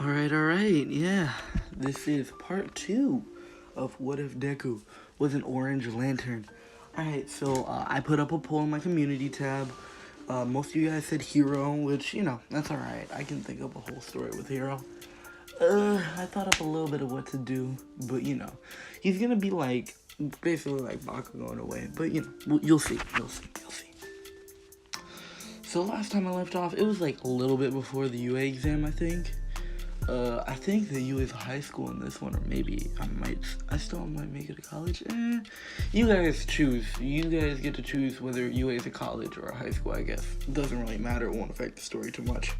Alright, yeah. This is part 2 of What If Deku was an Orange Lantern. Alright, so I put up a poll in my community tab. Most of you guys said Hero, which, that's alright. I can think of a whole story with Hero. I thought up a little bit of what to do, but, he's gonna be like, basically like Bakugo in a way. But, you'll see. So last time I left off, it was like a little bit before the UA exam, I think. I think the U is high school in this one, or maybe I still might make it to college. You guys choose. You guys get to choose whether UA is a college or a high school, I guess. It doesn't really matter. It won't affect the story too much.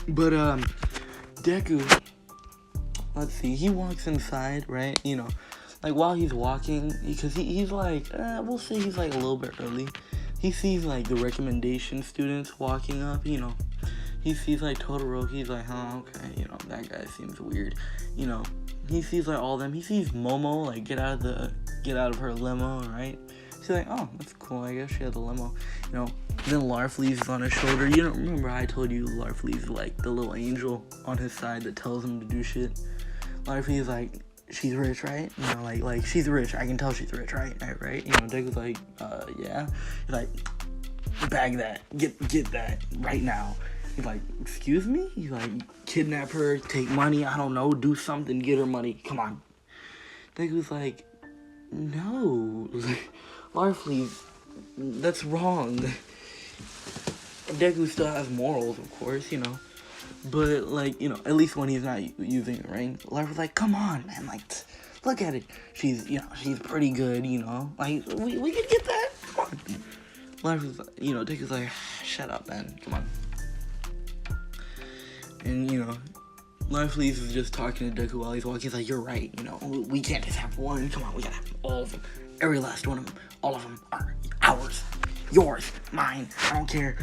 But, Deku, let's see, he walks inside, right? Like while he's walking, because he's like, we'll say he's like a little bit early. He sees like the recommendation students walking up, He sees like Todoroki, he's like, okay, that guy seems weird. He sees like all of them. He sees Momo like get out of her limo, right? She's like, oh, that's cool, I guess she has a limo. Then Larfleeze is on his shoulder. You don't remember I told you Larfleeze is like the little angel on his side that tells him to do shit. Larfleeze is like, she's rich, right? Like she's rich. I can tell she's rich, right? Right? Deku's like, yeah. He's like, bag that. Get that right now. He's like, excuse me? He's like, kidnap her, take money, I don't know, do something, get her money, come on. Deku's like, no. Larfleeze, that's wrong. Deku still has morals, of course, But, at least when he's not using the ring, Larfleeze's like, come on, man, look at it. She's pretty good, Like, we could get that, come on. Larfleeze, Deku's like, shut up, man, come on. And, Larfleeze is just talking to Deku while he's walking. He's like, you're right, we can't just have one. Come on, we gotta have all of them. Every last one of them. All of them are ours. Yours. Mine. I don't care.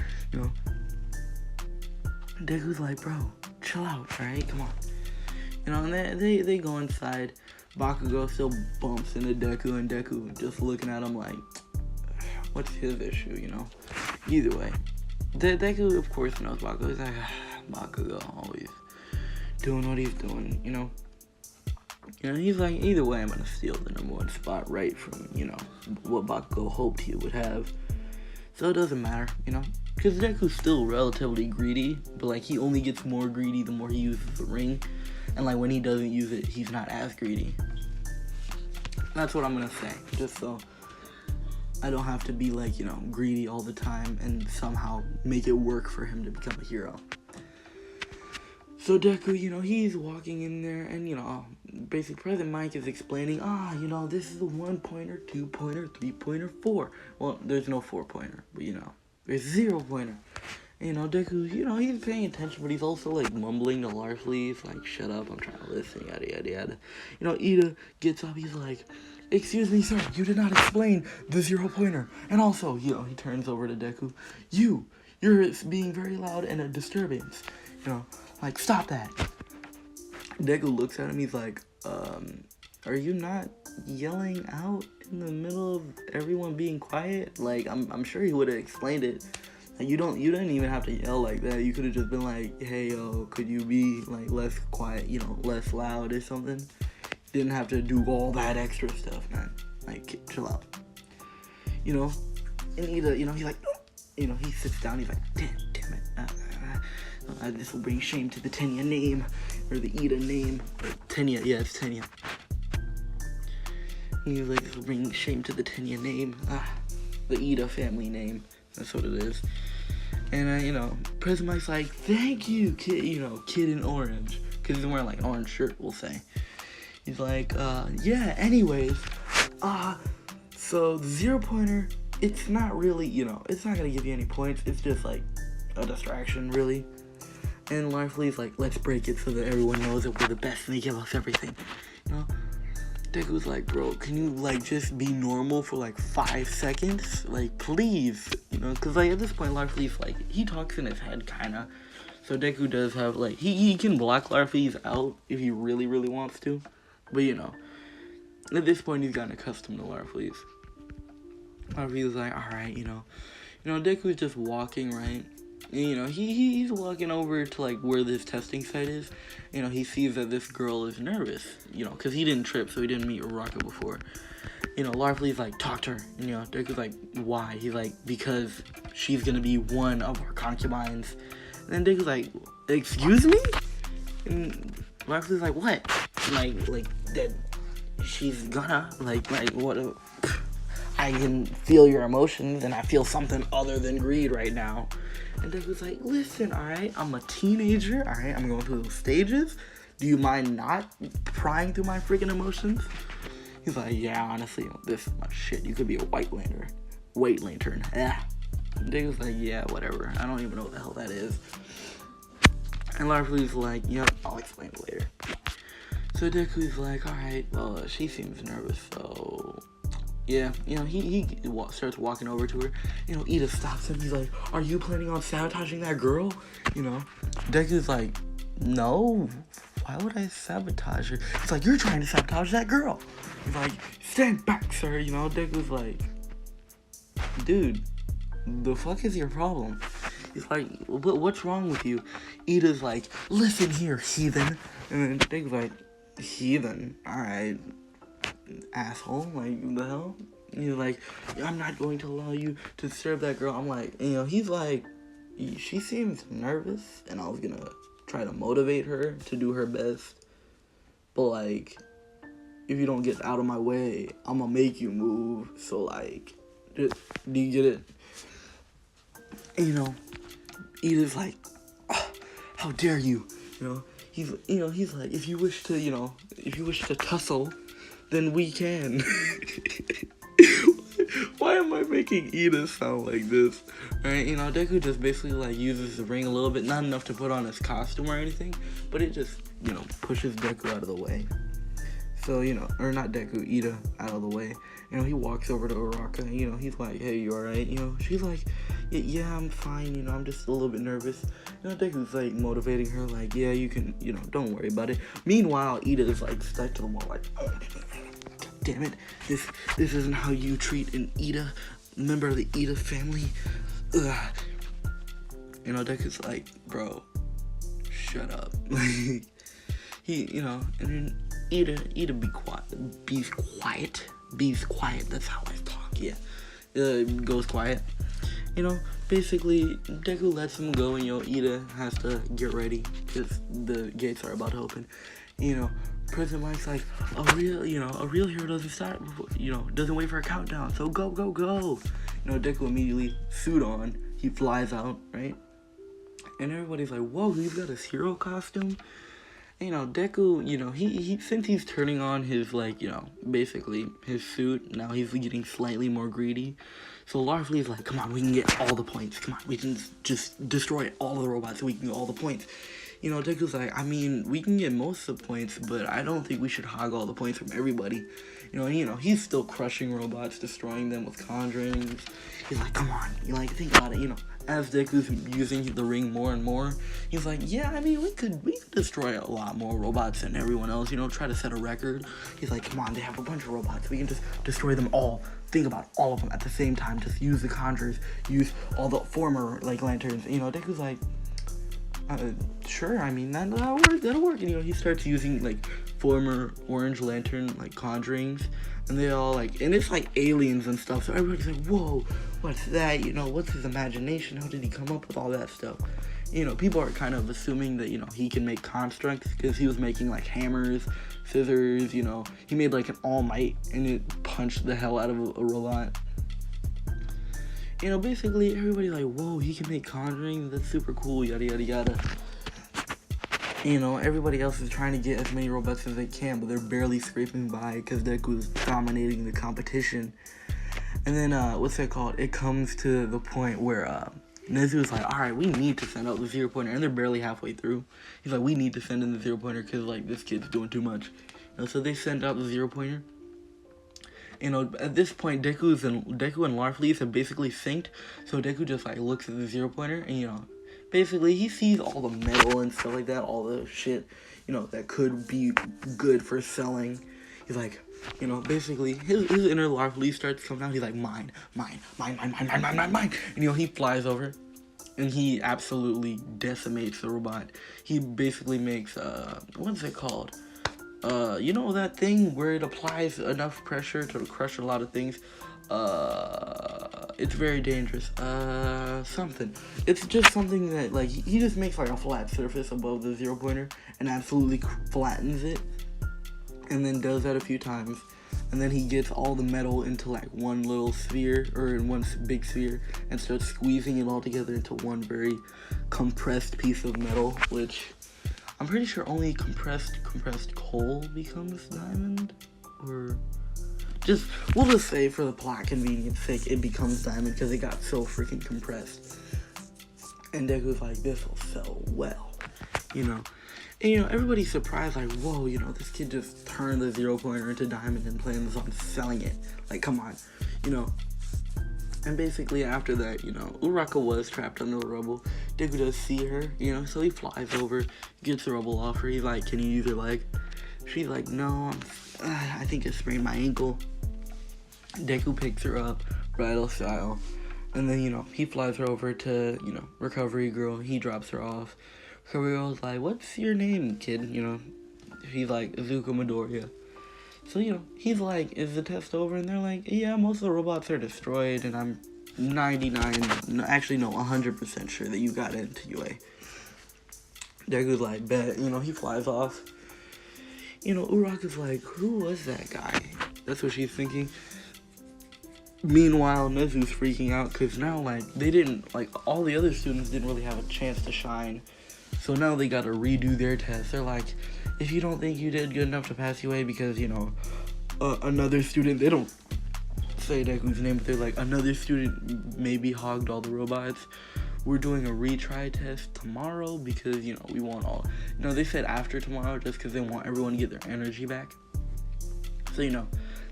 Deku's like, bro, chill out, alright? Come on. And they go inside. Bakugo still bumps into Deku, and Deku just looking at him like, what's his issue, Either way. Deku, of course, knows Bakugo. He's like, Bakugo always doing what he's doing, He's like, either way, I'm gonna steal the number 1 spot right from, what Bakugo hoped he would have. So it doesn't matter, because Deku's still relatively greedy, but, he only gets more greedy the more he uses the ring, and, when he doesn't use it, he's not as greedy. That's what I'm gonna say, just so I don't have to be, greedy all the time and somehow make it work for him to become a hero. So Deku, he's walking in there, and, basically President Mike is explaining, this is a 1-pointer, 2-pointer, 3-pointer, 4. Well, there's no 4-pointer, but, there's 0-pointer. Deku, he's paying attention, but he's also, mumbling to Larfleeze, shut up, I'm trying to listen, yada, yada, yada. Ida gets up, he's like, excuse me, sir, you did not explain the 0-pointer. And also, he turns over to Deku, you're being very loud and a disturbance, stop that. Deku looks at him, he's like, are you not yelling out in the middle of everyone being quiet? I'm sure he would have explained it. You didn't even have to yell like that. You could have just been like, hey, yo, could you be, less quiet, less loud or something? Didn't have to do all that extra stuff, man. Chill out. And Ida, he's like, he sits down, he's like, damn it. This will bring shame to the Tenya name, or the Ida name, or Tenya, yeah, it's Tenya. He's like, this will bring shame to the Tenya name, the Ida family name, that's what it is. And, President Mike's like, thank you, kid in orange, because he's wearing, an orange shirt, we'll say. He's like, yeah, anyways, so the 0-pointer, it's not really, it's not gonna give you any points, it's just, a distraction, really. And Larfleeze's like, let's break it so that everyone knows that we're the best and they give us everything. Deku's like, bro, can you, just be normal for, 5 seconds? Please. Because, at this point, Larfleeze, he talks in his head, kinda. So Deku does have, he can block Larfleeze out if he really, really wants to. But, at this point, he's gotten accustomed to Larfleeze. Larfleeze's like, alright, Deku's just walking, right? you know, he's walking over to like where this testing site is. You know, he sees that this girl is nervous. You know, because he didn't trip, so he didn't meet Uraraka before. You know, Larflee's like, talk to her. And, you know, Deku's like, why? He's like, because she's gonna be one of our concubines. And then Deku's like, excuse me? And Larflee's like, what? Like that she's gonna, like, what? I can feel your emotions, and I feel something other than greed right now. And Deku's like, listen, alright, I'm a teenager, alright, I'm going through those stages. Do you mind not prying through my freaking emotions? He's like, yeah, honestly, this is my shit. You could be a white lantern. Yeah. Deku's like, yeah, whatever. I don't even know what the hell that is. And Larflee's like, yep, I'll explain it later. So Deku's like, alright, well, she seems nervous, so... Yeah, you know, he starts walking over to her. You know, Ida stops him. He's like, are you planning on sabotaging that girl? You know, Deku's like, no, why would I sabotage her? He's like, you're trying to sabotage that girl. He's like, stand back, sir. You know, Deku's like, dude, the fuck is your problem? He's like, what's wrong with you? Ida's like, listen here, heathen. And then Deku's like, heathen? Alright, asshole. Like, what the hell? He's like, I'm not going to allow you to disturb that girl. I'm like, you know, he's like, she seems nervous, and I was gonna try to motivate her to do her best. But, like, if you don't get out of my way, I'm gonna make you move. So, like, do you get it? And, you know, Ida's like, oh, how dare you? You know, he's like, if you wish to tussle, then we can. Why am I making Ida sound like this? Right? You know, Deku just basically like uses the ring a little bit, not enough to put on his costume or anything, but it just, you know, pushes Deku out of the way. So, you know, or not Deku, Ida out of the way. You know, he walks over to Uraraka, you know, he's like, hey, you alright? You know, she's like, yeah, I'm fine, you know, I'm just a little bit nervous. You know, Deku's like motivating her, like, yeah, you can, you know, don't worry about it. Meanwhile, Ida is like stuck to the wall, like, oh, damn it, this isn't how you treat an Ida, member of the Ida family. Ugh. You know, Deku's like, bro, shut up. Like, he, you know, and then Ida be quiet, be's quiet, that's how I talk, yeah. Goes quiet. You know, basically, Deku lets him go, and, you know, Ida has to get ready, because the gates are about to open. You know, President Mike's like, a real hero doesn't start, you know, doesn't wait for a countdown, so go. You know, Deku immediately, suit on, he flies out, right? And everybody's like, whoa, he's got his hero costume? And, you know, Deku, you know, he since he's turning on his, like, you know, basically, his suit, now he's getting slightly more greedy. So Larflee's like, come on, we can get all the points, come on, we can just destroy all the robots so we can get all the points. You know, Deku's like, I mean, we can get most of the points, but I don't think we should hog all the points from everybody. You know, he's still crushing robots, destroying them with conjurings. He's like, come on, you like, think about it, you know, as Deku's using the ring more and more, he's like, yeah, I mean, we could destroy a lot more robots than everyone else, you know, try to set a record. He's like, come on, they have a bunch of robots, we can just destroy them all. Think about all of them at the same time, just use the conjures, use all the former, like, lanterns. You know, Deku's like, sure, I mean, that'll work. And, you know, he starts using, like, former orange lantern, like, conjurings, and they all, like, and it's, like, aliens and stuff, so everybody's like, whoa, what's that? You know, what's his imagination? How did he come up with all that stuff? You know, people are kind of assuming that, you know, he can make constructs, because he was making, like, hammers, scissors, you know, he made, like, an All Might, and it punched the hell out of a robot. You know, basically, everybody's like, whoa, he can make conjurings, that's super cool, yada, yada, yada. You know, everybody else is trying to get as many robots as they can, but they're barely scraping by, because Deku's dominating the competition. And then, what's that called? It comes to the point where, Nezu's like, alright, we need to send out the zero pointer, and they're barely halfway through. He's like, we need to send in the zero pointer, because, like, this kid's doing too much. You know, so they send out the zero pointer. You know, at this point, Deku and Larfleeze have basically synced, so Deku just, like, looks at the zero pointer, and, you know, basically, he sees all the metal and stuff like that, all the shit, you know, that could be good for selling. He's like, you know, basically, his inner Larfleeze starts coming out, he's like, mine. And, you know, he flies over, and he absolutely decimates the robot. He basically makes, what's it called? You know that thing where it applies enough pressure to crush a lot of things? It's very dangerous. Something. It's just something that, like, he just makes, like, a flat surface above the zero pointer and absolutely flattens it. And then does that a few times. And then he gets all the metal into, like, one little sphere, or in one big sphere, and starts squeezing it all together into one very compressed piece of metal, which I'm pretty sure only compressed coal becomes diamond, or just, we'll just say for the plot convenience sake, it becomes diamond because it got so freaking compressed. And Deku's like, this will sell well, you know. And, you know, everybody's surprised, like, whoa, you know, this kid just turned the zero pointer into diamond and plans on selling it. Like, come on, you know. And basically after that, you know, Uraka was trapped under the rubble. Deku does see her, you know, so he flies over, gets the rubble off her. He's like, can you use your leg? She's like, no, I think I sprained my ankle. Deku picks her up, bridal style. And then, you know, he flies her over to, you know, Recovery Girl. He drops her off. Recovery Girl's like, what's your name, kid? You know, he's like, Izuku Midoriya. So, you know, he's like, is the test over? And they're like, yeah, most of the robots are destroyed, and I'm 100% sure that you got into UA. Deku's like, bet. You know, he flies off. You know, Uraka's like, who was that guy? That's what she's thinking. Meanwhile, Nezu's freaking out because now, like, they didn't, like, all the other students didn't really have a chance to shine. So now they gotta redo their test. They're like, if you don't think you did good enough to pass UA because, you know, another student, they don't say Deku's name, but they're like, another student maybe hogged all the robots. We're doing a retry test tomorrow because, you know, we want all, you know, they said after tomorrow just because they want everyone to get their energy back. So, you know,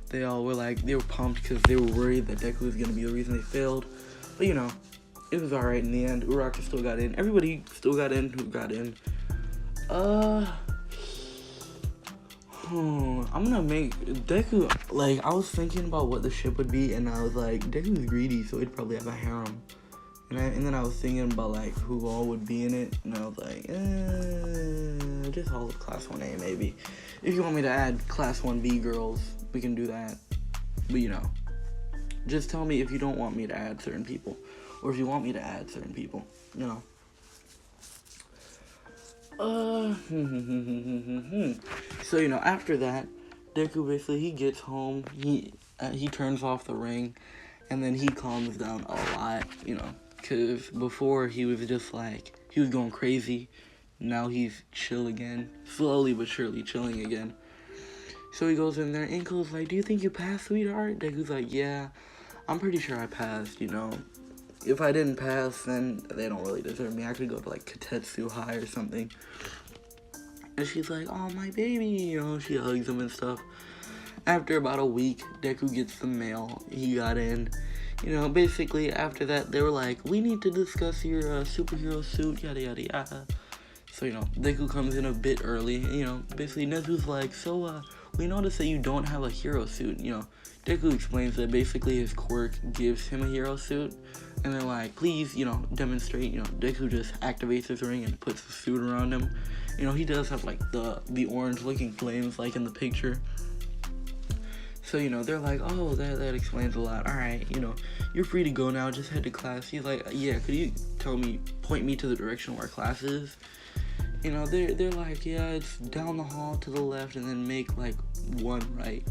they all were like, they were pumped because they were worried that Deku was going to be the reason they failed. But, you know, it was alright in the end. Uraka still got in. Everybody still got in who got in. I'm gonna make Deku, like, I was thinking about what the ship would be, and I was like, Deku's greedy, so he'd probably have a harem. And then I was thinking about, like, who all would be in it, and I was like, just all of Class 1A, maybe. If you want me to add Class 1B girls, we can do that. But, you know, just tell me if you don't want me to add certain people, or if you want me to add certain people, you know. So, you know, after that, Deku basically, he gets home, he turns off the ring, and then he calms down a lot, you know, because before he was just like, he was going crazy. Now he's chill again, slowly but surely chilling again. So he goes in there, Inko's like, do you think you passed, sweetheart? Deku's like, yeah, I'm pretty sure I passed, you know. If I didn't pass, then they don't really deserve me. I could go to, like, Katetsu High or something. And she's like, oh, my baby, you know, she hugs him and stuff. After about a week, Deku gets the mail. He got in. You know, basically, after that, they were like, we need to discuss your superhero suit, yada, yada, yada. So, you know, Deku comes in a bit early. You know, basically, Nezu's like, so, we noticed that you don't have a hero suit. You know, Deku explains that basically his quirk gives him a hero suit. And they're like, please, you know, demonstrate. You know, Deku just activates his ring and puts the suit around him. You know, he does have, like, the orange-looking flames, like, in the picture. So, you know, they're like, oh, that explains a lot. Alright, you know, you're free to go now. Just head to class. He's like, yeah, could you point me to the direction where class is? You know, they're like, yeah, it's down the hall to the left and then make, like, one right.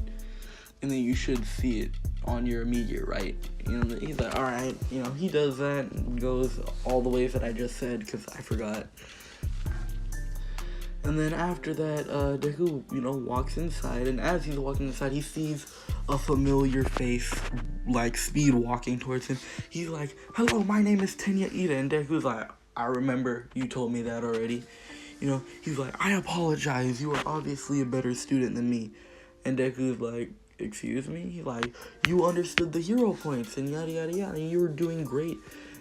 And then you should see it on your immediate right. You know, he's like, alright. You know, he does that and goes all the ways that I just said because I forgot. And then after that, Deku, you know, walks inside, and as he's walking inside, he sees a familiar face, like, speed walking towards him. He's like, hello, my name is Tenya Ida, and Deku's like, I remember, you told me that already. You know, he's like, I apologize, you are obviously a better student than me. And Deku's like, excuse me? He's like, you understood the hero points, and yada yada yada, and you were doing great.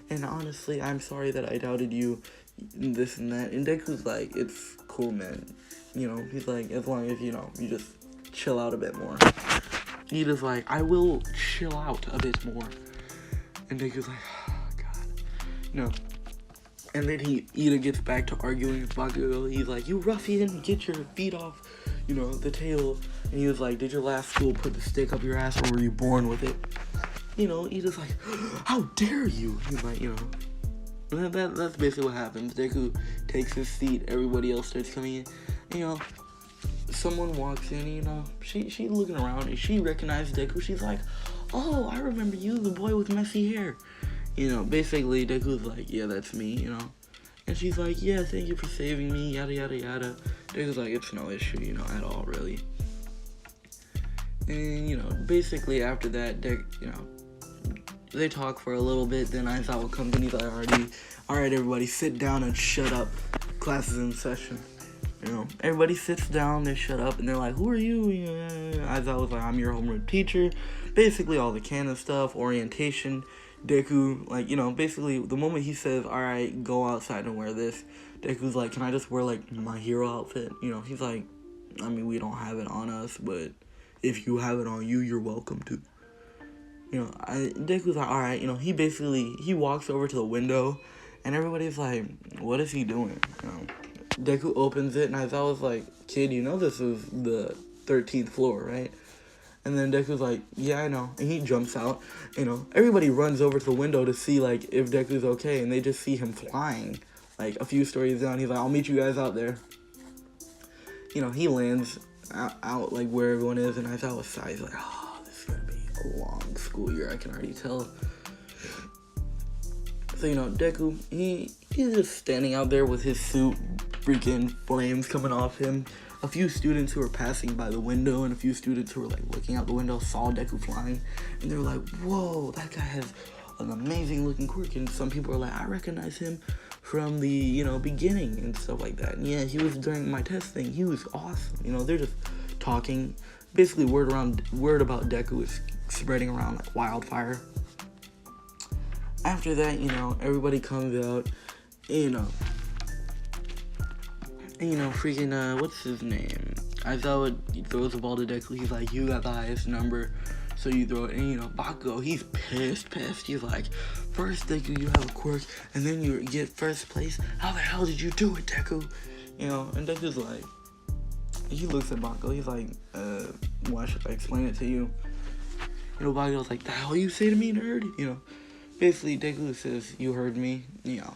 And honestly, I'm sorry that I doubted you, this and that. And Deku's like, it's cool, man. You know, he's like, as long as, you know, you just chill out a bit more. Ida's like, I will chill out a bit more. And Deku's like, oh, God. You know, And then Ida gets back to arguing with Bakugo. He's like, you ruffian, get your feet off, the tail. And he was like, did your last school put the stick up your ass, or were you born with it? Ida's like, how dare you? He's like, that's basically what happens. Deku takes his seat, everybody else starts coming in. Someone walks in, she's looking around, and she recognizes Deku. She's like, oh, I remember you, the boy with messy hair. Basically, Deku's like, yeah, that's me, And she's like, yeah, thank you for saving me, yada, yada, yada. Deku's like, it's no issue, at all, really. And, basically, after that, they talk for a little bit, then Aizawa comes in, he's like, alright, everybody, sit down and shut up. Class is in session. Everybody sits down, they shut up, and they're like, who are you? Aizawa's like, I'm your homeroom teacher. Basically, all the canon stuff, orientation. Deku, basically, the moment he says, alright, go outside and wear this, Deku's like, can I just wear, my hero outfit? He's like, we don't have it on us, but if you have it on you, you're welcome to. Deku's like, alright, he walks over to the window, and everybody's like, what is he doing? Deku opens it, and Aizawa's like, kid, this is the 13th floor, right? And then Deku's like, yeah, I know. And he jumps out. Everybody runs over to the window to see, if Deku's okay. And they just see him flying, a few stories down. He's like, I'll meet you guys out there. He lands out where everyone is. And Aizawa sighs, like, oh, this is going to be a long school year. I can already tell. So, Deku, he's just standing out there with his suit, freaking flames coming off him. A few students who were passing by the window and a few students who were looking out the window saw Deku flying, and they were like, whoa, that guy has an amazing looking quirk. And some people are like, I recognize him from the beginning and stuff like that. And yeah, he was during my testing, he was awesome. They're just talking. Basically, word about Deku is spreading around like wildfire. After that, everybody comes out, freaking, what's his name? Aizawa throws the ball to Deku. He's like, you got the highest number, so you throw it. And, Bakugo, he's pissed. He's like, first, Deku, you have a quirk, and then you get first place. How the hell did you do it, Deku? And Deku's like, he looks at Bakugo. He's like, why should I explain it to you? Bakugo's like, the hell you say to me, nerd? Basically, Deku says, you heard me.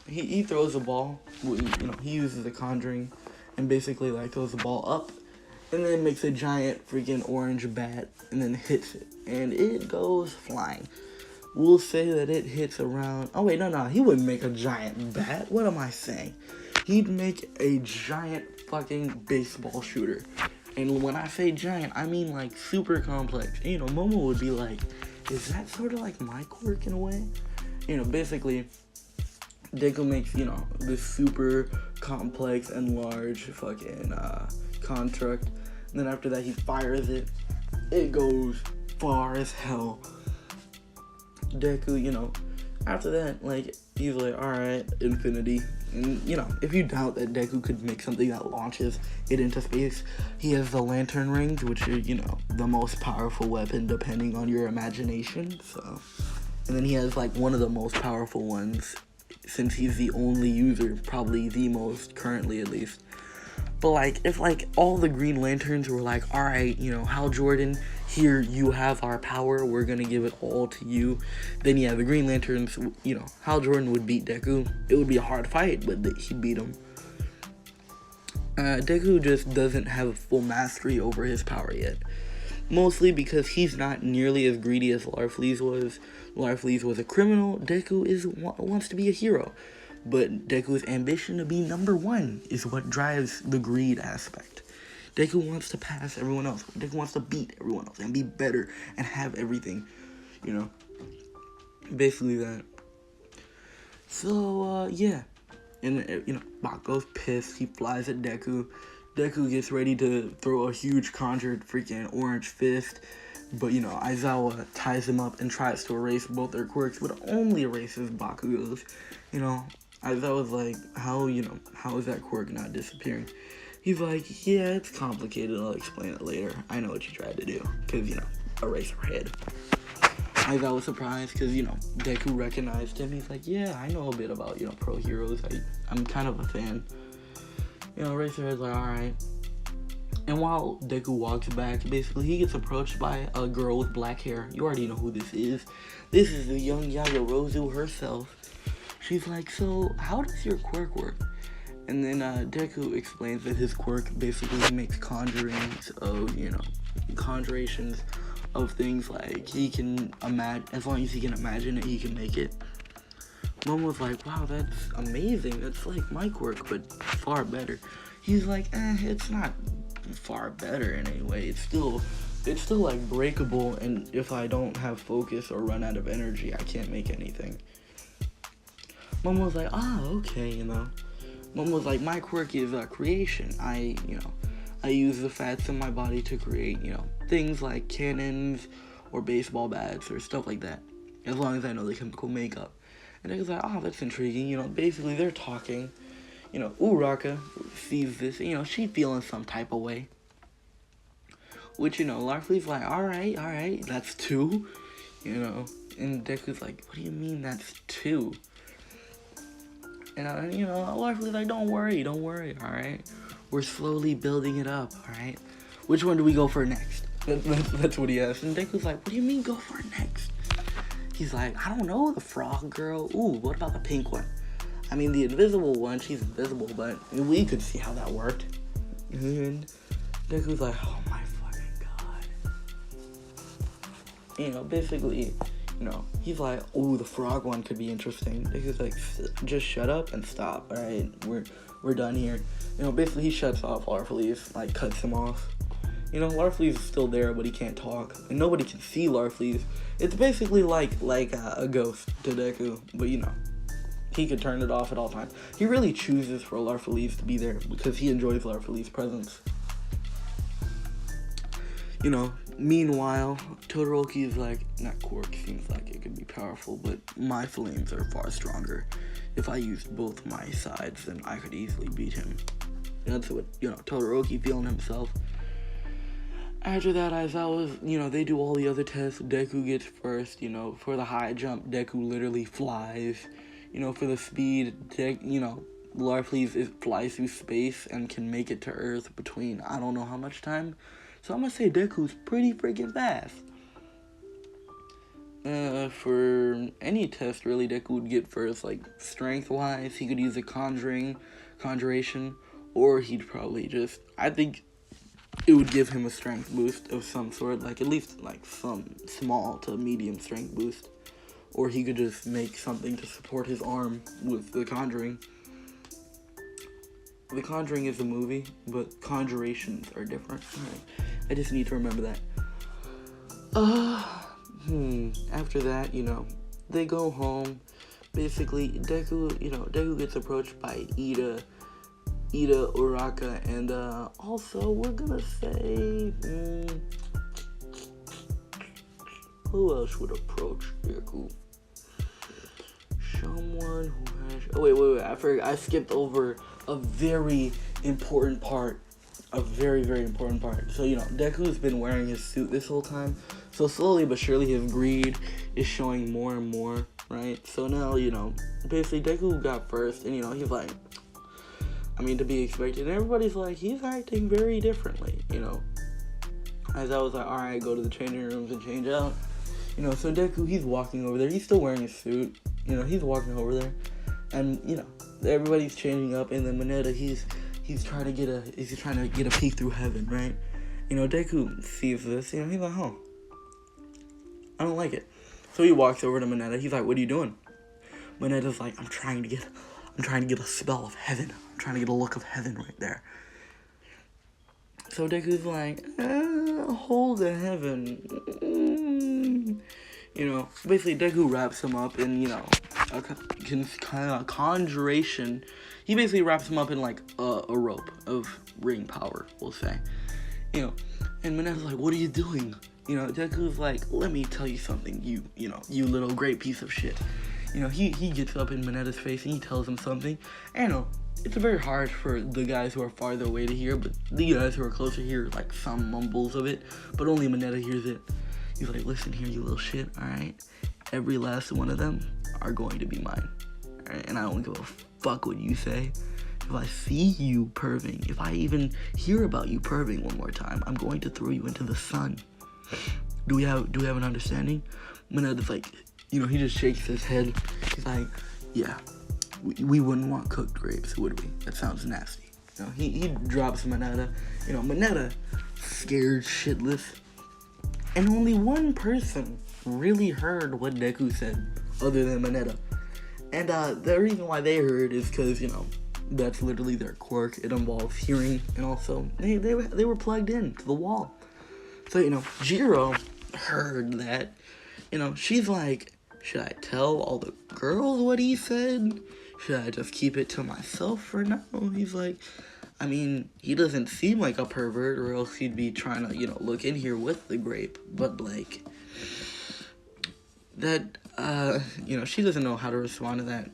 He throws the ball. He uses the conjuring and basically, throws the ball up and then makes a giant freaking orange bat and then hits it. And it goes flying. We'll say that it hits around... Oh, wait, no. He wouldn't make a giant bat. What am I saying? He'd make a giant fucking baseball shooter. And when I say giant, I mean, super complex. Momo would be like, is that sort of like my quirk in a way? Basically, Deku makes, this super complex and large fucking construct. And then after that, he fires it. It goes far as hell. Deku, after that, he's like, alright, infinity. And, if you doubt that Deku could make something that launches it into space, he has the lantern rings, which are, the most powerful weapon depending on your imagination, so... And then he has, one of the most powerful ones, since he's the only user, probably the most, currently at least. But, if, all the Green Lanterns were like, alright, Hal Jordan, here, you have our power, we're gonna give it all to you. Then, yeah, the Green Lanterns, Hal Jordan would beat Deku. It would be a hard fight, but he beat him. Deku just doesn't have full mastery over his power yet. Mostly because he's not nearly as greedy as Larfleeze was. Larfleeze was a criminal. Deku wants to be a hero. But Deku's ambition to be number one is what drives the greed aspect. Deku wants to pass everyone else. Deku wants to beat everyone else and be better and have everything. Basically that. So, yeah. And, Bakugo's pissed. He flies at Deku. Deku gets ready to throw a huge conjured freaking orange fist. But, Aizawa ties him up and tries to erase both their quirks, but only erases Bakugo's. Aizawa's like, how is that quirk not disappearing? He's like, yeah, it's complicated. I'll explain it later. I know what you tried to do. Because, erase her head. I was surprised because, Deku recognized him. He's like, yeah, I know a bit about, pro heroes. I'm kind of a fan. Eraserhead's like, alright. And while Deku walks back, basically, he gets approached by a girl with black hair. You already know who this is. This is the young Yaoyorozu herself. She's like, so, how does your quirk work? And then Deku explains that his quirk basically makes conjurations of things like he can imagine. As long as he can imagine it, he can make it. Mom was like, wow, that's amazing. That's like my quirk, but far better. He's like, it's not far better in any way. It's still like breakable, and if I don't have focus or run out of energy, I can't make anything. Mom was like, okay, Mom was like, my quirk is creation. I use the fats in my body to create, things like cannons or baseball bats or stuff like that, as long as I know the chemical makeup. And I was like, that's intriguing. Basically they're talking. Uraraka sees this, she's feeling some type of way. Which, Larfleeze's like, alright, that's 2, And Deku's like, what do you mean that's 2? And, Larfleeze's like, don't worry, alright? We're slowly building it up, alright? Which one do we go for next? That's what he asked. And Deku's like, what do you mean go for next? He's like, I don't know, the frog girl. Ooh, what about the pink one? I mean, the invisible one, she's invisible, but we could see how that worked. And Deku's like, oh my fucking god. Basically, he's like, ooh, the frog one could be interesting. Deku's like, just shut up and stop, alright? We're done here. Basically he shuts off Larfleeze, like cuts him off. Larfleeze is still there, but he can't talk. And nobody can see Larfleeze. It's basically like a ghost to Deku, but he could turn it off at all times. He really chooses for Larfleeze to be there because he enjoys Larfleeze's presence. Meanwhile, Todoroki's like, that quirk seems like it could be powerful, but my flames are far stronger. If I used both my sides, then I could easily beat him. And that's what, Todoroki feeling himself. After that, they do all the other tests. Deku gets first, for the high jump, Deku literally flies. For the speed, Larfleeze flies through space and can make it to Earth between I don't know how much time. So I'm gonna say Deku's pretty freaking fast. For any test, really, Deku would get first. Like, strength-wise, he could use a conjuration, or he'd probably just, I think it would give him a strength boost of some sort, like at least like some small to medium strength boost. Or he could just make something to support his arm with The Conjuring. The Conjuring is a movie, but conjurations are different. Right. I just need to remember that. After that, they go home. Basically, Deku gets approached by Ida, Uraraka, and also we're gonna say, who else would approach Deku? Someone who has... Oh, wait. I skipped over a very important part. A very, very important part. So, Deku's been wearing his suit this whole time. So, slowly but surely, his greed is showing more and more, right? So, now, basically, Deku got first. And, he's like... to be expected. And everybody's like, he's acting very differently, As I was like, alright, go to the changing rooms and change out. So Deku, he's walking over there. He's still wearing his suit. He's walking over there. And, everybody's changing up. And then Mineta, he's trying to get a peek through heaven, right? Deku sees this. He's like, oh, I don't like it. So he walks over to Mineta. He's like, what are you doing? Mineta's like, I'm trying to get a spell of heaven. I'm trying to get a look of heaven right there. So Deku's like, hold the heaven. Basically Deku wraps him up in, a kind of conjuration. He basically wraps him up in like a rope of ring power, we'll say. And Mineta's like, what are you doing? Deku's like, let me tell you something, you little great piece of shit. He gets up in Mineta's face and he tells him something. It's very hard for the guys who are farther away to hear, but the guys who are closer hear like some mumbles of it, but only Mineta hears it. He's like, listen here, you little shit, alright? Every last one of them are going to be mine, alright? And I don't give a fuck what you say. If I see you perving, if I even hear about you perving one more time, I'm going to throw you into the sun. Do we have an understanding? Manetta's like, he just shakes his head. He's like, yeah, we wouldn't want cooked grapes, would we? That sounds nasty. He drops Manetta. Manetta, scared shitless. And only one person really heard what Deku said, other than Manetta. And the reason why they heard is because, that's literally their quirk. It involves hearing, and also they were plugged in to the wall. So, Jiro heard that. She's like, should I tell all the girls what he said? Should I just keep it to myself for now? He's like, I mean, he doesn't seem like a pervert, or else he'd be trying to, look in here with the grape. But, that, she doesn't know how to respond to that.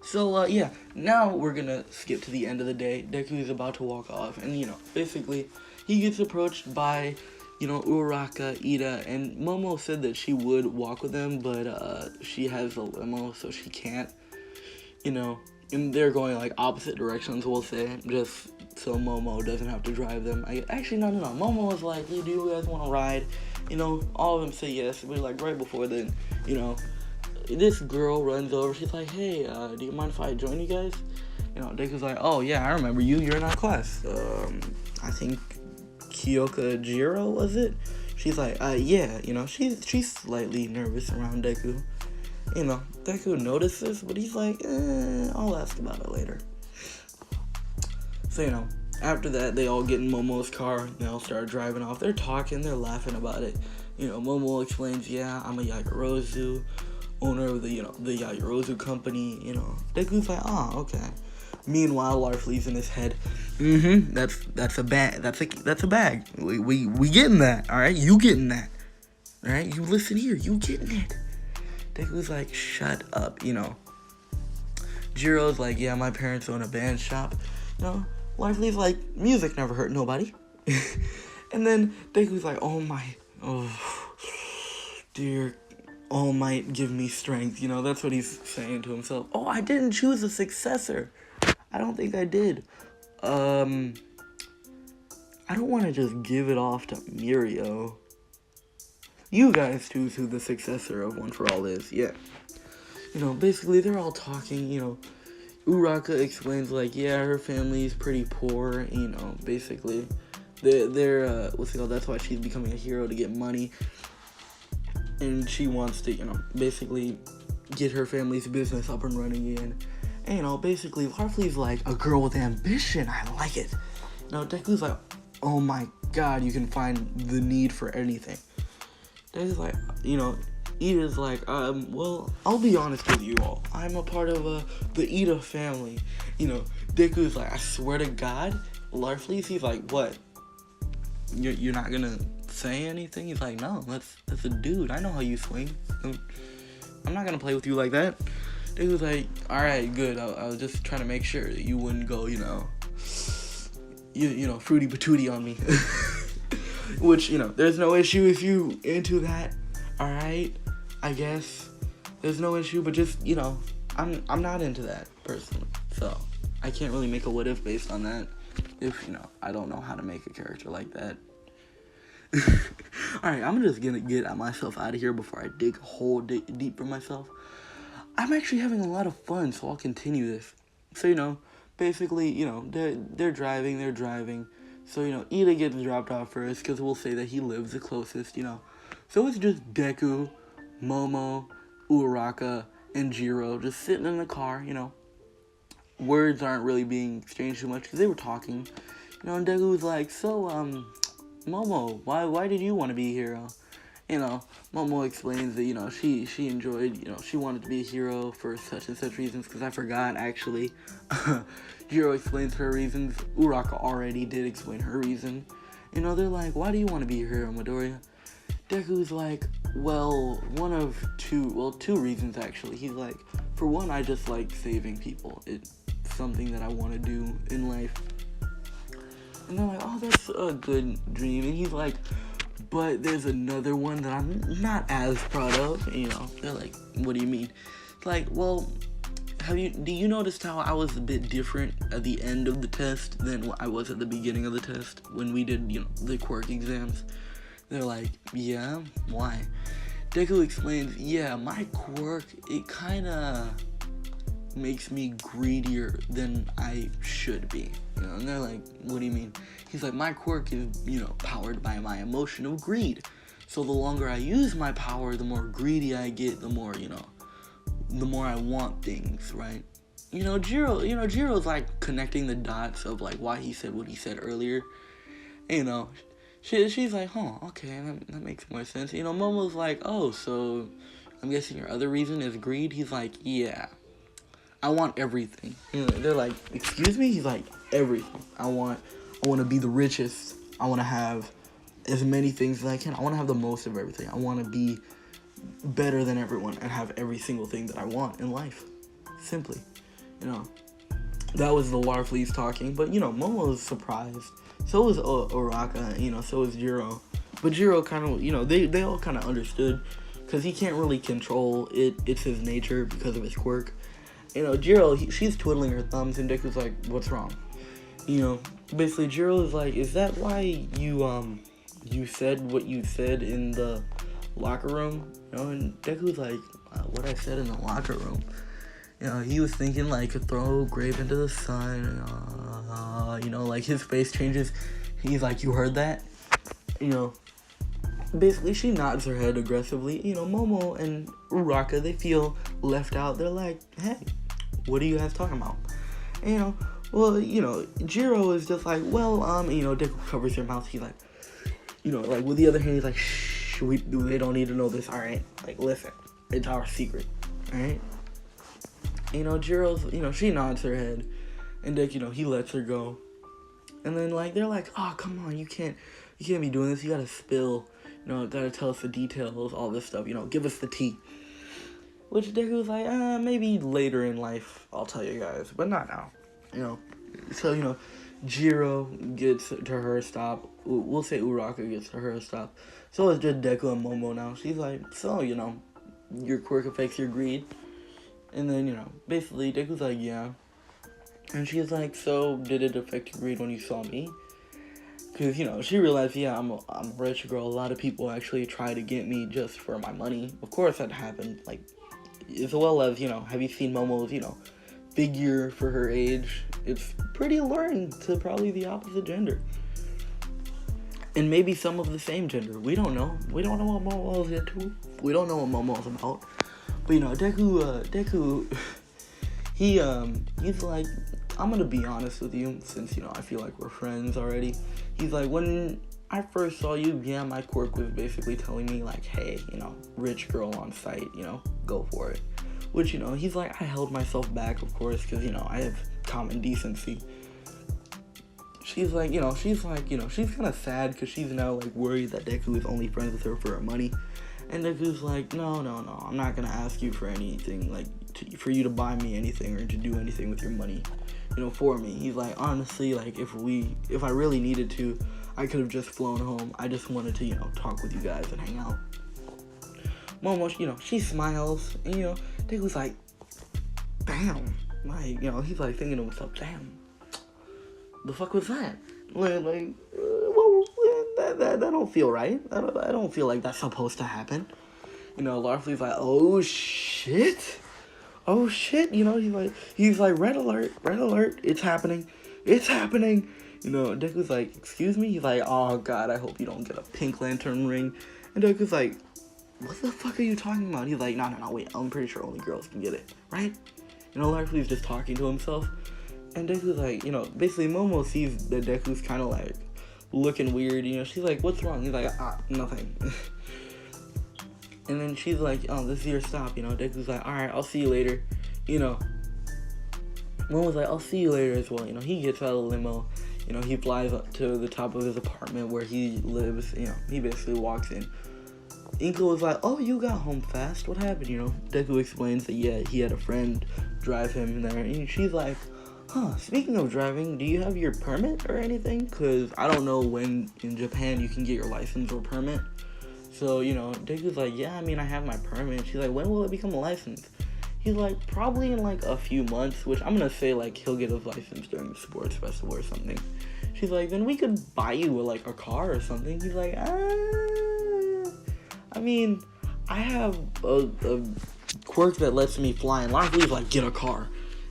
So, yeah, now we're gonna skip to the end of the day. Deku is about to walk off, and, basically, he gets approached by, Uraraka, Ida, and Momo said that she would walk with him, but, she has a limo, so she can't, and they're going, opposite directions, we'll say, just so Momo doesn't have to drive them. Actually, no, Momo was like, hey, do you guys want to ride? All of them say yes, but, right before then, this girl runs over, she's like, hey, do you mind if I join you guys? Deku's like, oh, yeah, I remember you, you're in our class. I think Kyoka Jiro, was it? She's like, yeah, she's slightly nervous around Deku. Deku notices, but he's like, I'll ask about it later. So, after that, they all get in Momo's car, they all start driving off. They're talking, they're laughing about it. Momo explains, yeah, I'm a Yaoyorozu, owner of the Yaoyorozu company, Deku's like, oh, okay. Meanwhile, Larflee's in his head, that's a bag, that's a bag. We getting that, alright? You getting that, alright? You listen here, you getting it. Deku's like, shut up, Jiro's like, yeah, my parents own a band shop. Larflee's like, music never hurt nobody. And then Deku's like, dear All Might give me strength. That's what he's saying to himself. Oh, I didn't choose a successor. I don't think I did. I don't want to just give it off to Mirio. You guys choose who the successor of One For All is. Yeah. Basically, they're all talking, Uraka explains, yeah, her family's pretty poor, basically. They're that's why she's becoming a hero, to get money. And she wants to, basically get her family's business up and running again. And, basically, Larflee's like, a girl with ambition, I like it. Deku's like, oh my god, you can find the need for anything. Deku's like, Ida's like, well, I'll be honest with you all. I'm a part of, the Ida family. Deku's like, I swear to God. Larflee's, he's like, what? You're not gonna say anything? He's like, no, that's a dude. I know how you swing. I'm not gonna play with you like that. Deku's like, alright, good. I was just trying to make sure that you wouldn't go, fruity patootie on me. Which, there's no issue if you into that. Alright, I guess. There's no issue, but just, I'm not into that, personally. So, I can't really make a what if based on that. If, I don't know how to make a character like that. Alright, I'm just gonna get myself out of here before I dig a hole deep for myself. I'm actually having a lot of fun, so I'll continue this. So, basically, they're driving. So, Ida gets dropped off first, because we'll say that he lives the closest, So it's just Deku, Momo, Uraraka, and Jiro just sitting in the car, Words aren't really being exchanged too much, because they were talking. And Deku was like, so, Momo, why did you want to be a hero? Momo explains that, she enjoyed, she wanted to be a hero for such and such reasons, because I forgot, actually. Jiro explains her reasons. Uraraka already did explain her reason. They're like, why do you want to be a hero, Midoriya? Deku's like, well, two reasons, actually. He's like, for one, I just like saving people. It's something that I want to do in life. And they're like, oh, that's a good dream. And he's like, But there's another one that I'm not as proud of. You know, they're like, what do you mean? It's like, well, do you notice how I was a bit different at the end of the test than I was at the beginning of the test when we did, you know, the quirk exams? They're like, yeah, why? Deku explains, yeah, my quirk, it kind of makes me greedier than I should be. You know, and they're like, what do you mean? He's like, my quirk is, you know, powered by my emotion of greed. So the longer I use my power, the more greedy I get, the more, you know, the more I want things, right? Jiro's like connecting the dots of like why he said what he said earlier. And, you know, she's like, okay, that makes more sense. You know, Momo's like, oh, so I'm guessing your other reason is greed? He's like, yeah, I want everything. You know, they're like, excuse me? He's like, everything. I want to be the richest. I want to have as many things as I can. I want to have the most of everything. I want to be better than everyone and have every single thing that I want in life. Simply, you know. That was the Larfleeze talking, but, you know, Momo was surprised. So was Uraka, you know, so was Jiro. But Jiro kind of, you know, they all kind of understood, because he can't really control it. It's his nature because of his quirk. You know, Jiro, she's twiddling her thumbs, and Deku's like, what's wrong? You know, basically Jiro is like, is that why you said what you said in the locker room? You know, and Deku's like, what I said in the locker room? You know, he was thinking like, throw Grave into the sun. You know, like his face changes. He's like, you heard that? You know, basically she nods her head aggressively. You know, Momo and Uraka, they feel left out. They're like, hey, what are you guys talking about? And, you know, well, you know, Jiro is just like, well, you know, Deku covers her mouth. He's like, you know, like with the other hand, he's like, shh, they don't need to know this, alright? Like, listen, it's our secret, alright? You know, Jiro's, you know, she nods her head, and Deku, you know, he lets her go. And then, like, they're like, oh, come on, you can't be doing this, you gotta spill, you know, gotta tell us the details, all this stuff, you know, give us the tea. Which Deku's like, maybe later in life, I'll tell you guys, but not now, you know. So, you know, Jiro gets to her stop, we'll say Uraka gets to her stop. So it's just Deku and Momo now. She's like, so, you know, your quirk affects your greed. And then, you know, basically Deku's like, yeah. And she's like, so did it affect your greed when you saw me? Because, you know, she realized, yeah, I'm a rich girl. A lot of people actually try to get me just for my money. Of course that happened. Like, as well as, you know, have you seen Momo's, you know, figure for her age? It's pretty alluring to probably the opposite gender. And maybe some of the same gender. We don't know. We don't know what Momo's into. We don't know what Momo's about. But, you know, Deku, he's like, I'm gonna be honest with you, since, you know, I feel like we're friends already. He's like, when I first saw you, yeah, my quirk was basically telling me, like, hey, you know, rich girl on site, you know, go for it. Which, you know, he's like, I held myself back, of course, because, you know, I have common decency. She's like, she's kind of sad, because she's now, like, worried that Deku is only friends with her for her money. And Deku's like, no, I'm not gonna ask you for anything, like, for you to buy me anything or to do anything with your money, you know, for me. He's like, honestly, like, if I really needed to, I could have just flown home. I just wanted to, you know, talk with you guys and hang out. Momo, you know, she smiles, and, you know, Deku's like, damn, like, you know, he's like thinking to himself, damn, the fuck was that? Like, well, that don't feel right. I don't feel like that's supposed to happen. You know, Larfleeze's like, oh shit, you know, he's like, red alert, it's happening. You know, Deku's like, excuse me? He's like, oh god, I hope you don't get a pink lantern ring. And Deku's like, what the fuck are you talking about? He's like, no, wait, I'm pretty sure only girls can get it, right? You know, Larfleeze's just talking to himself. And Deku's like, you know, basically Momo sees that Deku's kind of like looking weird, you know. She's like, what's wrong? He's like, nothing. And then she's like, oh, this is your stop, you know. Deku's like, alright, I'll see you later, you know. Momo's like, I'll see you later as well, you know. He gets out of the limo, you know, he flies up to the top of his apartment where he lives, you know. He basically walks in. Inko was like, oh, you got home fast, what happened, you know. Deku explains that, yeah, he had a friend drive him there, and she's like, Speaking of driving, do you have your permit or anything? Because I don't know when in Japan you can get your license or permit. So, Deku's like, yeah, I mean, I have my permit. She's like, when will it become a license? He's like, probably in like a few months, which I'm going to say like he'll get his license during the sports festival or something. She's like, then we could buy you like a car or something. He's like, I mean, I have a quirk that lets me fly, and Larflee's like, get a car.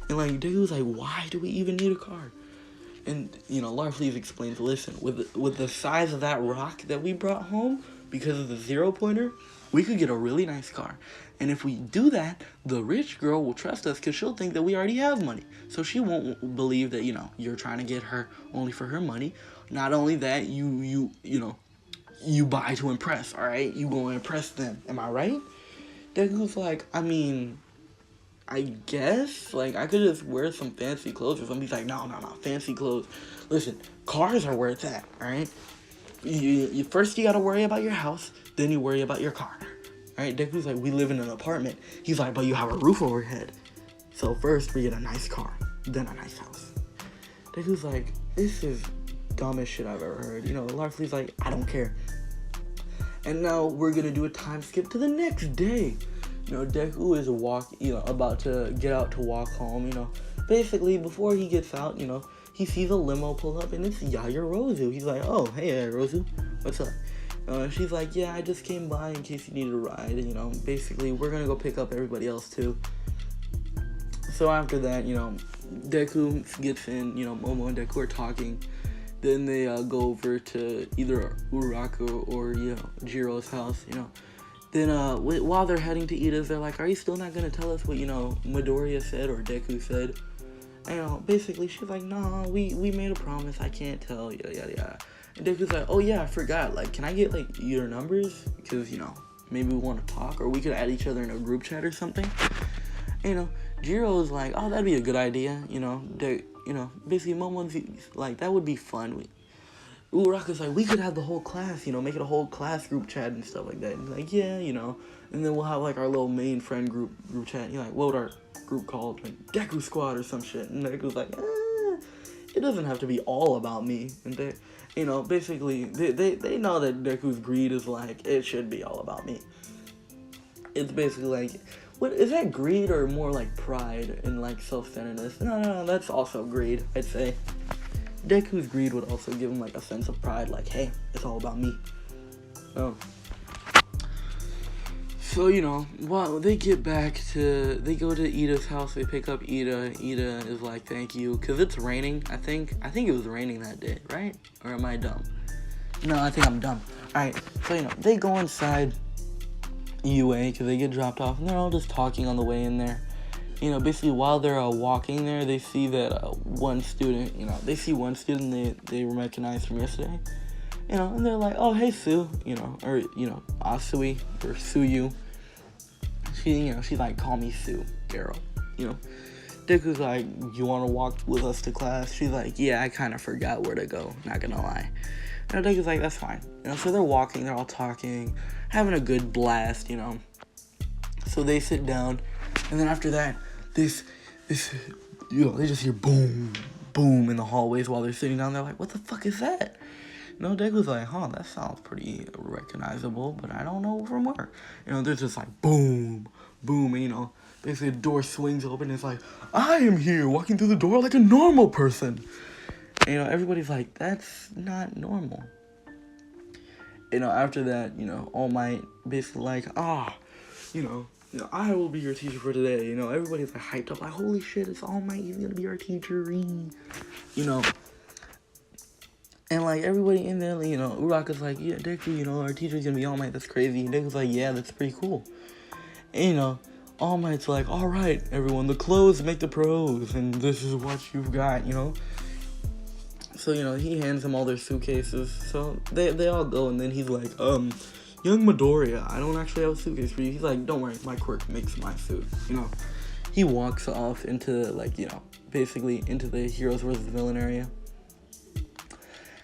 And like, Deku's like, why do we even need a car? And, Larfleeze explains, listen, with the size of that rock that we brought home, because of the 0-pointer, we could get a really nice car. And if we do that, the rich girl will trust us because she'll think that we already have money. So she won't believe that, you're trying to get her only for her money. Not only that, you buy to impress, all right? You go and impress them. Am I right? Deku's like, I mean, I guess, like, I could just wear some fancy clothes or something. He's like, no, fancy clothes. Listen, cars are where it's at, alright? You first you gotta worry about your house, then you worry about your car. Alright, Deku's like, we live in an apartment. He's like, but you have a roof over your head. So first we get a nice car, then a nice house. Deku's like, this is dumbest shit I've ever heard. Larflee's like, I don't care. And now we're gonna do a time skip to the next day. Deku is about to get out to walk home, Basically, before he gets out, he sees a limo pull up, and it's Yaoyorozu. He's like, oh, hey, Yaoyorozu, what's up? She's like, yeah, I just came by in case you needed a ride, Basically, we're gonna go pick up everybody else, too. So after that, Deku gets in, Momo and Deku are talking. Then they go over to either Uraraka or, Jiro's house, Then, while they're heading to Ida's, they're like, are you still not going to tell us what, Midoriya said or Deku said? And, basically, she's like, nah, we made a promise, I can't tell, yada, yada, yada. And Deku's like, oh, yeah, I forgot, like, can I get, like, your numbers? Because, maybe we want to talk, or we could add each other in a group chat or something. And, Jiro's like, oh, that'd be a good idea, basically, Momo's like, that would be fun. Uraraka's like, we could have the whole class, make it a whole class group chat and stuff like that. And he's like, yeah, and then we'll have, like, our little main friend group chat. You're like, what would our group called? Like, Deku Squad or some shit. And Deku's like, it doesn't have to be all about me. And they, basically, they know that Deku's greed is like, it should be all about me. It's basically like, what, is that greed or more like pride and, like, self-centeredness? No, that's also greed, I'd say. Deku's greed would also give him, like, a sense of pride, like, hey, it's all about me. So, while they get back they go to Ida's house, they pick up Ida. Ida is like, thank you, because it's raining, I think it was raining that day, right? Or am I dumb? No, I think I'm dumb. Alright, so, they go inside UA, because they get dropped off, and they're all just talking on the way in there. Basically, while they're walking there, they see that one student, they recognize from yesterday, and they're like, oh, hey, Sue, or, Asui, or Suyu. She's like, call me Sue, girl, Deku's like, you want to walk with us to class? She's like, yeah, I kind of forgot where to go, not gonna lie. Deku's like, that's fine. So they're walking, they're all talking, having a good blast, So they sit down, and then after that, they just hear boom, boom in the hallways while they're sitting down. They're like, what the fuck is that? Deku's like, that sounds pretty recognizable, but I don't know from where. There's just like boom, boom, and, basically the door swings open, and it's like, I am here, walking through the door like a normal person. And, everybody's like, that's not normal. After that, All Might basically like, I will be your teacher for today. Everybody's like hyped up, like, holy shit, it's All Might, he's gonna be our teacher. And like everybody in there, Uraka's like, yeah, Deku, our teacher's gonna be All Might, that's crazy. And Deku's like, yeah, that's pretty cool. And All Might's like, alright, everyone, the clothes make the pros, and this is what you've got, So, he hands them all their suitcases. So they all go, and then he's like, young Midoriya, I don't actually have a suitcase for you. He's like, don't worry, my quirk makes my suit, He walks off into, like, basically into the Heroes vs. Villain area.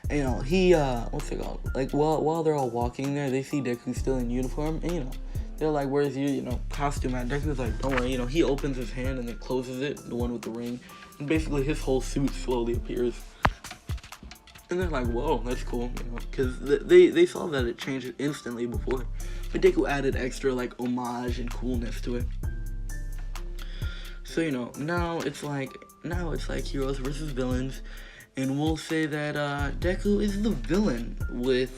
And, he, what's it called? Like, while they're all walking there, they see Deku still in uniform, and, they're like, where's your, costume at? Deku's like, don't worry, he opens his hand and then closes it, the one with the ring. And basically, his whole suit slowly appears. And they're like, whoa, that's cool, you know, because they saw that it changed instantly before. But Deku added extra, like, homage and coolness to it. So, you know, now it's like heroes versus villains. And we'll say that Deku is the villain with,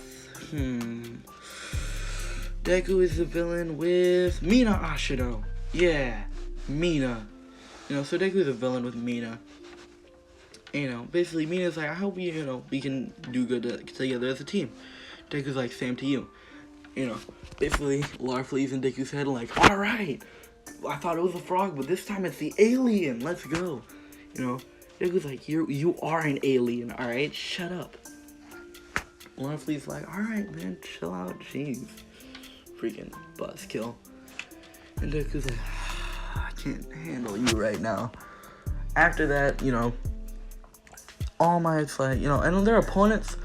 Deku is the villain with Mina Ashido. Yeah, Mina. You know, so Deku is a villain with Mina. You know, basically Mina's like, I hope we can do good together as a team. Deku's like, same to you. You know, basically Larfleeze in Deku's head like, alright, I thought it was a frog, but this time it's the alien, let's go. You know, Deku's like, you are an alien, alright, shut up. Larfleeze's like, alright man, chill out, jeez. Freaking buzzkill. And Deku's like, I can't handle you right now. After that, you know, All Might's like, you know, and their opponents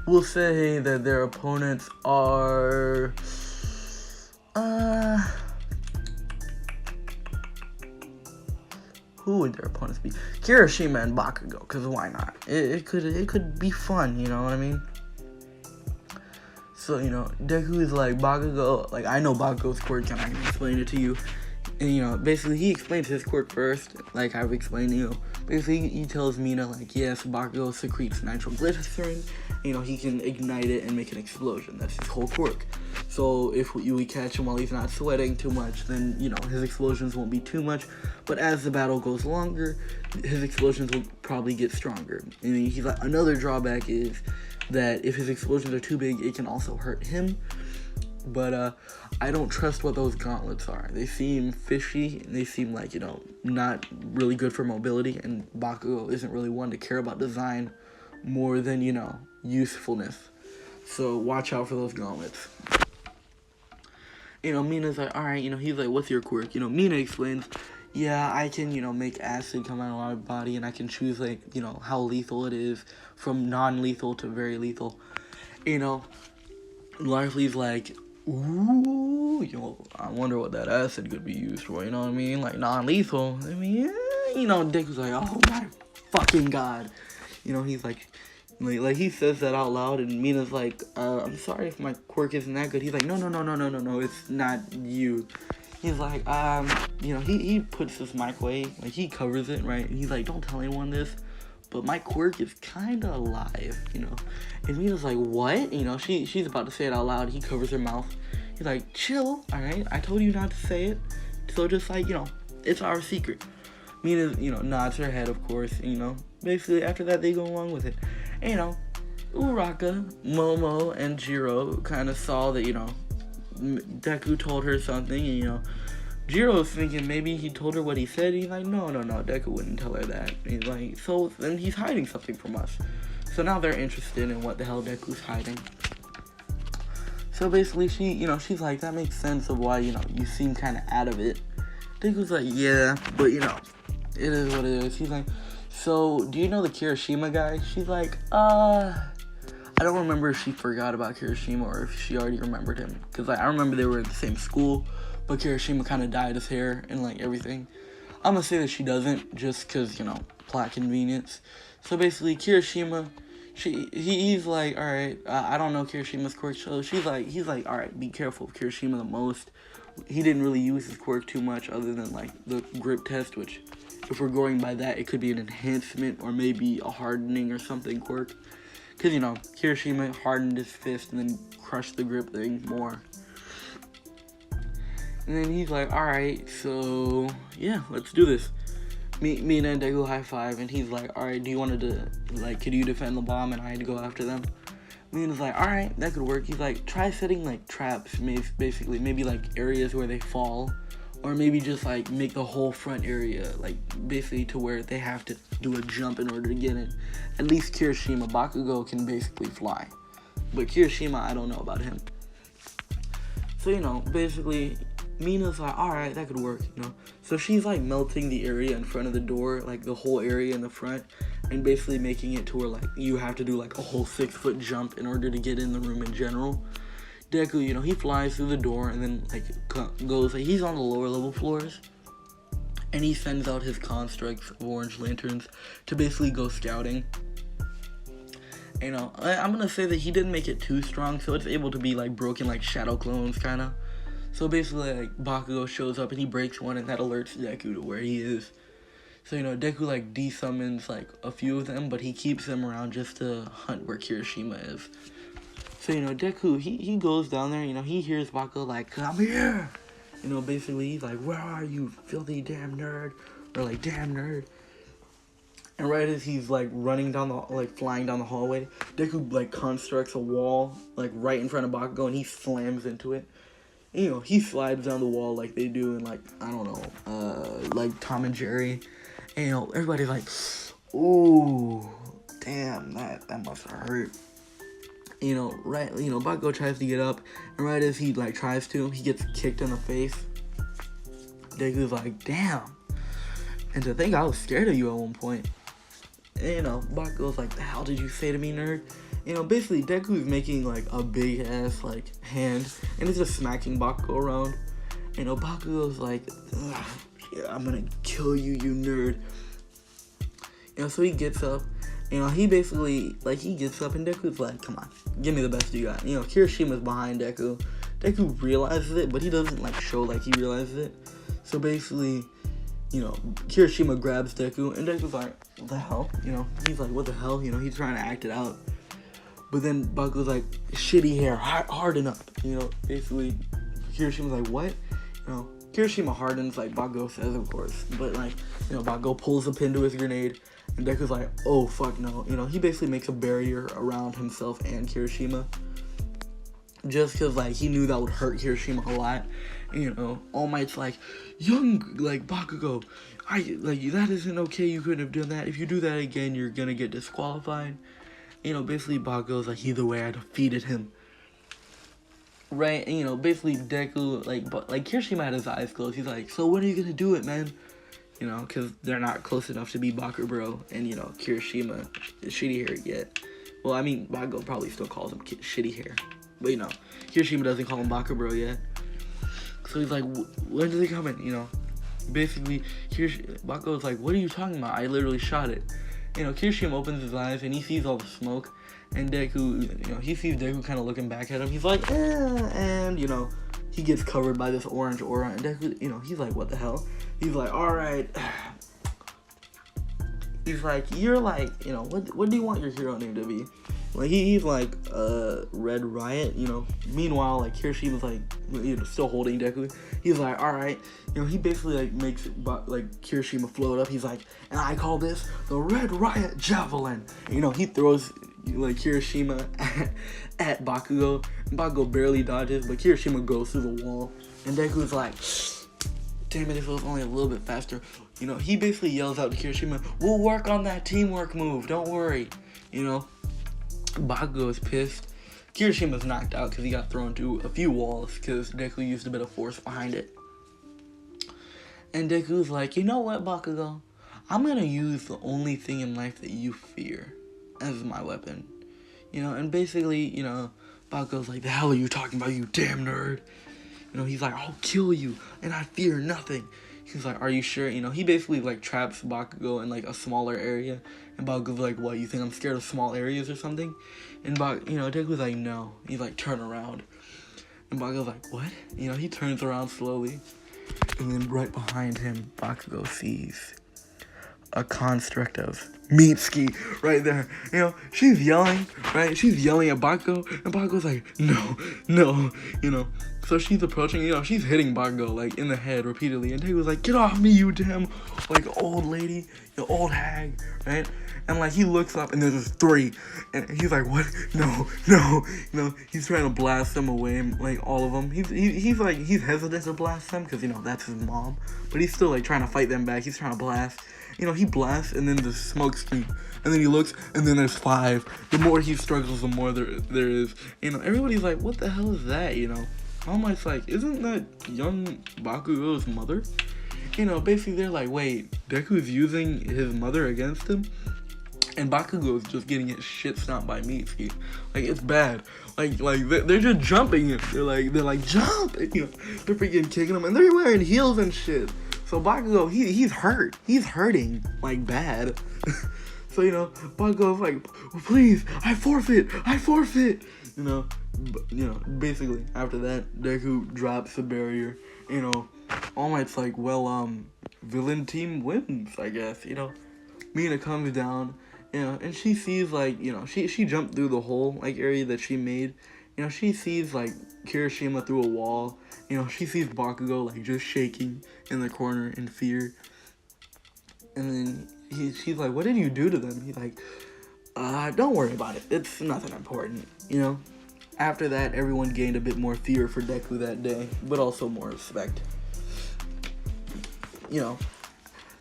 will say that their opponents are, who would their opponents be? Kirishima and Bakugo, because why not? It could be fun, you know what I mean? So, you know, Deku is like, Bakugo, like, I know Bakugo's quirk and I can explain it to you. And, you know, basically he explains his quirk first, like I've explained, you know. Basically he tells Mina, like, yes, Bakugo secretes nitroglycerin. You know, he can ignite it and make an explosion. That's his whole quirk. So if we catch him while he's not sweating too much, then, you know, his explosions won't be too much. But as the battle goes longer, his explosions will probably get stronger. And he's like, another drawback is that if his explosions are too big, it can also hurt him. But I don't trust what those gauntlets are. They seem fishy, and they seem like, you know, not really good for mobility, and Bakugo isn't really one to care about design more than, you know, usefulness. So watch out for those gauntlets. You know, Mina's like, alright, you know, he's like, what's your quirk? You know, Mina explains, yeah, I can, you know, make acid come out of my body, and I can choose, like, you know, how lethal it is, from non-lethal to very lethal. You know, Larfleeze's like, ooh, you know, I wonder what that acid could be used for, you know what I mean? Like, non-lethal. I mean, yeah, you know, Dick was like, oh my fucking god. You know, he's like he says that out loud, and Mina's like, I'm sorry if my quirk isn't that good. He's like, no, it's not you. He's like, you know, he puts this mic away, like, he covers it, right? And he's like, don't tell anyone this, but my quirk is kind of alive, you know? And Mina's like, what? You know, she's about to say it out loud. He covers her mouth. He's like, chill, alright? I told you not to say it. So just, like, you know, it's our secret. Mina, you know, nods her head, of course, you know. Basically, after that, they go along with it. And, you know, Uraka, Momo, and Jiro kind of saw that, you know, Deku told her something, and, you know, Jiro's thinking maybe he told her what he said. He's like, no, Deku wouldn't tell her that. He's like, so then he's hiding something from us. So now they're interested in what the hell Deku's hiding. So basically, she's like, that makes sense of why, you know, you seem kind of out of it. Deku's like, yeah, but, you know, it is what it is. He's like, so, do you know the Kirishima guy? She's like, I don't remember if she forgot about Kirishima or if she already remembered him. Because, like, I remember they were in the same school, but Kirishima kind of dyed his hair and, like, everything. I'm gonna say that she doesn't, just because, you know, plot convenience. So, basically, Kirishima, he's like, alright, I don't know Kirishima's quirk, so he's like, alright, be careful of Kirishima the most. He didn't really use his quirk too much other than, like, the grip test, which, if we're going by that, it could be an enhancement or maybe a hardening or something quirk. Because, you know, Kirishima hardened his fist and then crushed the grip thing more. And then he's like, alright, so, yeah, let's do this. Mina and Deku high five, and he's like, alright, do you want to, like, could you defend the bomb and I had to go after them? Mina's like, alright, that could work. He's like, try setting, like, traps, basically, maybe, like, areas where they fall, or maybe just, like, make the whole front area, like, basically to where they have to do a jump in order to get in. At least Kirishima, Bakugo can basically fly, but Kirishima, I don't know about him. So, you know, basically, Mina's like, alright, that could work, you know. So she's, like, melting the area in front of the door, like, the whole area in the front, and basically making it to where, like, you have to do, like, a whole 6-foot jump in order to get in the room in general. Deku, you know, he flies through the door and then, like, goes, like, he's on the lower level floors. and he sends out his constructs of Orange Lanterns to basically go scouting. I'm gonna say that he didn't make it too strong, so it's able to be like broken like shadow clones kind of. So basically, like, Bakugo shows up and he breaks one, and that alerts Deku to where he is. So Deku like desummons like a few of them, but he keeps them around just to hunt where Kirishima is. So Deku he goes down there. He hears Bakugo like, "Come here." Basically he's like, "Where are you, filthy damn nerd?" Or like, "Damn nerd." And right as he's like flying down the hallway, Deku like constructs a wall like right in front of Bakugo, and he slams into it. He slides down the wall like they do in like, I don't know, like Tom and Jerry. And everybody's like, "Ooh, damn, that must have hurt." Bakugo tries to get up, and right as he like tries to, he gets kicked in the face. Deku's like, "Damn." And to think I was scared of you at one point. And, Bakugo's like, "The hell did you say to me, nerd?" Basically, Deku's making, like, a big-ass, like, hand, and it's just smacking Bakugo around. Bakugo's like, "Yeah, I'm gonna kill you, you nerd." So he gets up. He basically, like, he gets up, and Deku's like, "Come on, give me the best you got." Kirishima's behind Deku. Deku realizes it, but he doesn't, like, show like he realizes it. So basically, Kirishima grabs Deku, and Deku's like, "What the hell?" He's like, "What the hell?" He's trying to act it out. But then Bakugo's like, "Shitty hair, harden up." Basically, Kirishima's like, "What?" Kirishima hardens, like Bakugo says, of course. But, like, Bakugo pulls a pin to his grenade, and Deku's like, "Oh, fuck no." He basically makes a barrier around himself and Kirishima. Just because, like, he knew that would hurt Kirishima a lot. All Might's like, "Young, like, Bakugo, that isn't okay, you couldn't have done that. If you do that again, you're gonna get disqualified." Basically Bakugo's like, "Either way, I defeated him." Right? And, basically Deku, like Kirishima had his eyes closed. He's like, "So when are you gonna do it, man?" Because they're not close enough to be Bakubro and, Kirishima, shitty hair yet. Well, I mean, Bakugo probably still calls him shitty hair. But, Kirishima doesn't call him Bakubro yet. So he's like, "When does it come in?" Basically, Bakugo's like, "What are you talking about? I literally shot it." Kirishima opens his eyes and he sees all the smoke. And Deku, he sees Deku kind of looking back at him. He's like, and, he gets covered by this orange aura. And Deku, he's like, "What the hell?" He's like, "All right." He's like, "You're like, what do you want your hero name to be?" Like, he's like, Red Riot, Meanwhile, like, Kirishima's like, still holding Deku. He's like, "All right." He basically, like, makes, like, Kirishima float up. He's like, "And I call this the Red Riot Javelin." He throws, like, Kirishima at Bakugo. And Bakugo barely dodges, but Kirishima goes through the wall. And Deku's like, "Damn it, if it was only a little bit faster." He basically yells out to Kirishima, "We'll work on that teamwork move, don't worry." Bakugo is pissed. Kirishima's knocked out because he got thrown through a few walls because Deku used a bit of force behind it. And Deku's like, "You know what, Bakugo? I'm gonna use the only thing in life that you fear as my weapon." And basically, Bakugo's like, "The hell are you talking about, you damn nerd?" He's like, "I'll kill you, and I fear nothing." He's like, "Are you sure?" He basically, like, traps Bakugo in, like, a smaller area. And Bakugo's like, "What, you think I'm scared of small areas or something?" And Deku's like, "No." He's like, "Turn around." And Bakugo's like, "What?" He turns around slowly. And then right behind him, Bakugo sees a construct of Mitsuki right there. She's yelling, right? She's yelling at Bakugo, and Bakugo's like, no. So she's approaching, she's hitting Bakugo, like, in the head repeatedly, and Deku's like, "Get off me, you damn, like, old lady, you old hag," right? And, like, he looks up, and there's just 3, and he's like, "What? No." He's trying to blast them away, like, all of them. He's hesitant to blast them, because, that's his mom, but he's still, like, trying to fight them back. He's trying to blast. He blasts, and then the smoke screen, and then he looks, and then there's 5. The more he struggles, the more there is. Everybody's like, "What the hell is that?" All Might's like, "Isn't that young Bakugo's mother?" Basically they're like, "Wait, Deku's using his mother against him?" And Bakugo's just getting his shit stomped by Mitsuki. Like, it's bad. Like they're just jumping him. They're like, "Jump!" They're freaking kicking him, and they're wearing heels and shit. So Bakugo, he's hurt. He's hurting, like, bad. So, Bakugo's like, well, please, I forfeit. Basically, after that, Deku drops the barrier. All Might's like, well, villain team wins, I guess, Mina comes down, and she sees, like, she jumped through the hole, like, area that she made. She sees, like, Kirishima through a wall. She sees Bakugo, like, just shaking in the corner in fear. And then she's like, what did you do to them? He's like, don't worry about it. It's nothing important, After that, everyone gained a bit more fear for Deku that day, but also more respect.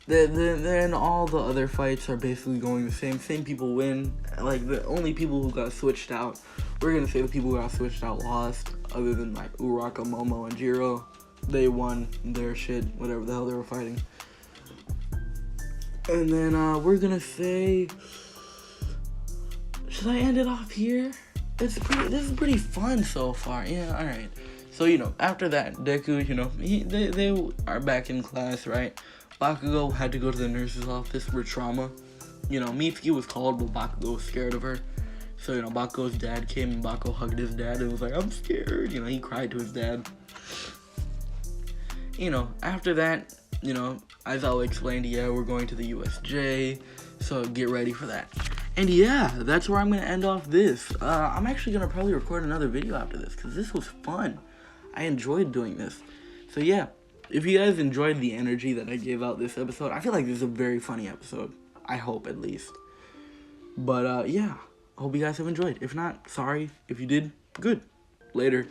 Then all the other fights are basically going the same. Same people win. Like, the only people who got switched out, we're gonna say the people who got switched out lost, other than, like, Uraka, Momo, and Jiro. They won their shit, whatever the hell they were fighting. And then, we're gonna say, should I end it off here? This is pretty fun so far. Yeah, alright. So, after that, Deku, they are back in class, right? Bakugo had to go to the nurse's office for trauma. Mitsuki was called, but Bakugo was scared of her. So, Bakugo's dad came, and Bakugo hugged his dad and was like, I'm scared. He cried to his dad. After that, as I'll explain, we're going to the USJ. So, get ready for that. And yeah, that's where I'm going to end off this. I'm actually going to probably record another video after this, because this was fun. I enjoyed doing this. So yeah, if you guys enjoyed the energy that I gave out this episode, I feel like this is a very funny episode. I hope, at least. But yeah, I hope you guys have enjoyed. If not, sorry. If you did, good. Later.